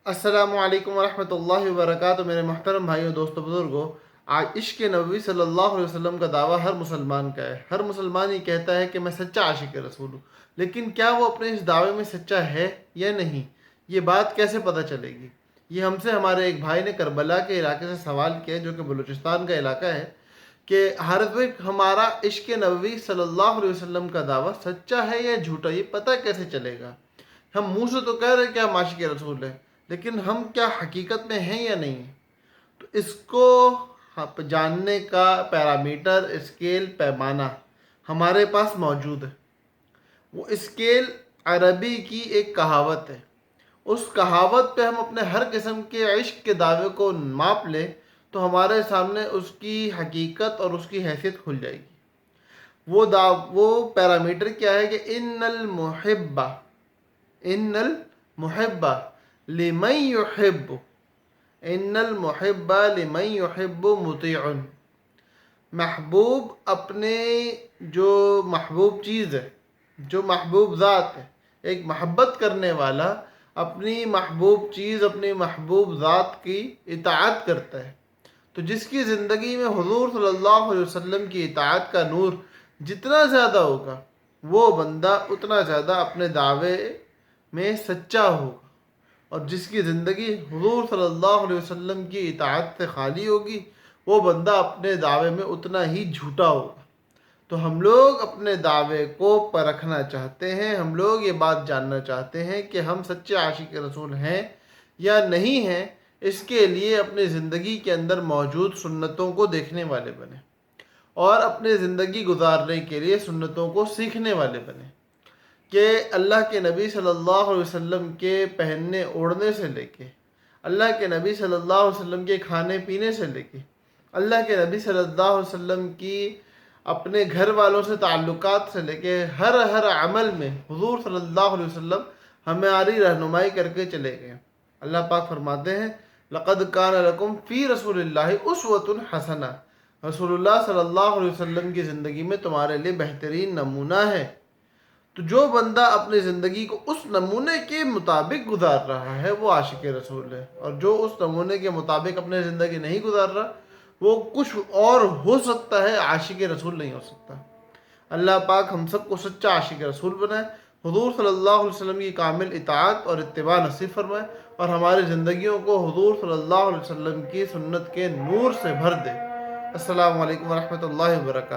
السلام علیکم ورحمۃ اللہ وبرکاتہ۔ میرے محترم بھائیوں، دوستوں، بزرگوں، آج عشق نبوی صلی اللہ علیہ وسلم کا دعویٰ ہر مسلمان کا ہے۔ ہر مسلمان یہ کہتا ہے کہ میں سچا عاشق رسول ہوں، لیکن کیا وہ اپنے اس دعوے میں سچا ہے یا نہیں؟ یہ بات کیسے پتہ چلے گی؟ یہ ہم سے ہمارے ایک بھائی نے کربلا کے علاقے سے سوال کیا، جو کہ بلوچستان کا علاقہ ہے، کہ حضرت بھائی ہمارا عشق نبوی صلی اللہ علیہ وسلم کا دعویٰ سچا ہے یا جھوٹا؟ یہ پتہ کیسے چلے گا؟ ہم منہ سے تو کہہ رہے ہیں کہ ہم عاشق رسول ہیں، لیکن ہم کیا حقیقت میں ہیں یا نہیں ہیں؟ تو اس کو جاننے کا پیرامیٹر، اسکیل، پیمانہ ہمارے پاس موجود ہے۔ وہ اسکیل عربی کی ایک کہاوت ہے۔ اس کہاوت پہ ہم اپنے ہر قسم کے عشق کے دعوے کو ماپ لیں تو ہمارے سامنے اس کی حقیقت اور اس کی حیثیت کھل جائے گی۔ وہ پیرامیٹر کیا ہے کہ ان المحب لمن یحب ان المحب لمن یحب مطیع۔ محبوب اپنے جو محبوب چیز ہے، جو محبوب ذات ہے، ایک محبت کرنے والا اپنی محبوب چیز، اپنی محبوب ذات کی اطاعت کرتا ہے۔ تو جس کی زندگی میں حضور صلی اللہ علیہ وسلم کی اطاعت کا نور جتنا زیادہ ہوگا، وہ بندہ اتنا زیادہ اپنے دعوے میں سچا ہوگا، اور جس کی زندگی حضور صلی اللہ علیہ وسلم کی اطاعت سے خالی ہوگی، وہ بندہ اپنے دعوے میں اتنا ہی جھوٹا ہوگا۔ تو ہم لوگ اپنے دعوے کو پرکھنا چاہتے ہیں، ہم لوگ یہ بات جاننا چاہتے ہیں کہ ہم سچے عاشق رسول ہیں یا نہیں ہیں۔ اس کے لیے اپنی زندگی کے اندر موجود سنتوں کو دیکھنے والے بنیں، اور اپنے زندگی گزارنے کے لیے سنتوں کو سیکھنے والے بنیں، کہ اللہ کے نبی صلی اللہ علیہ وسلم کے پہننے اوڑھنے سے لے کے، اللہ کے نبی صلی اللہ علیہ وسلم کے کھانے پینے سے لے کے، اللہ کے نبی صلی اللہ علیہ وسلم کی اپنے گھر والوں سے تعلقات سے لے کے ہر عمل میں حضور صلی اللہ علیہ وسلم ہماری رہنمائی کر کے چلے گئے۔ اللہ پاک فرماتے ہیں لَقَدْ كَانَ لَكُمْ فِي رَسُولِ اللَّهِ أُسْوَةٌ حَسَنَةٌ۔ رسول اللہ صلی اللہ علیہ وسلم کی زندگی میں تمہارے لیے بہترین نمونہ ہے۔ تو جو بندہ اپنی زندگی کو اس نمونے کے مطابق گزار رہا ہے، وہ عاشق رسول ہے، اور جو اس نمونے کے مطابق اپنی زندگی نہیں گزار رہا، وہ کچھ اور ہو سکتا ہے، عاشق رسول نہیں ہو سکتا۔ اللہ پاک ہم سب کو سچا عاشق رسول بنائے، حضور صلی اللہ علیہ وسلم کی کامل اطاعت اور اتباع نصیب فرمائے، اور ہماری زندگیوں کو حضور صلی اللہ علیہ وسلم کی سنت کے نور سے بھر دے۔ السلام علیکم ورحمۃ اللہ وبرکاتہ۔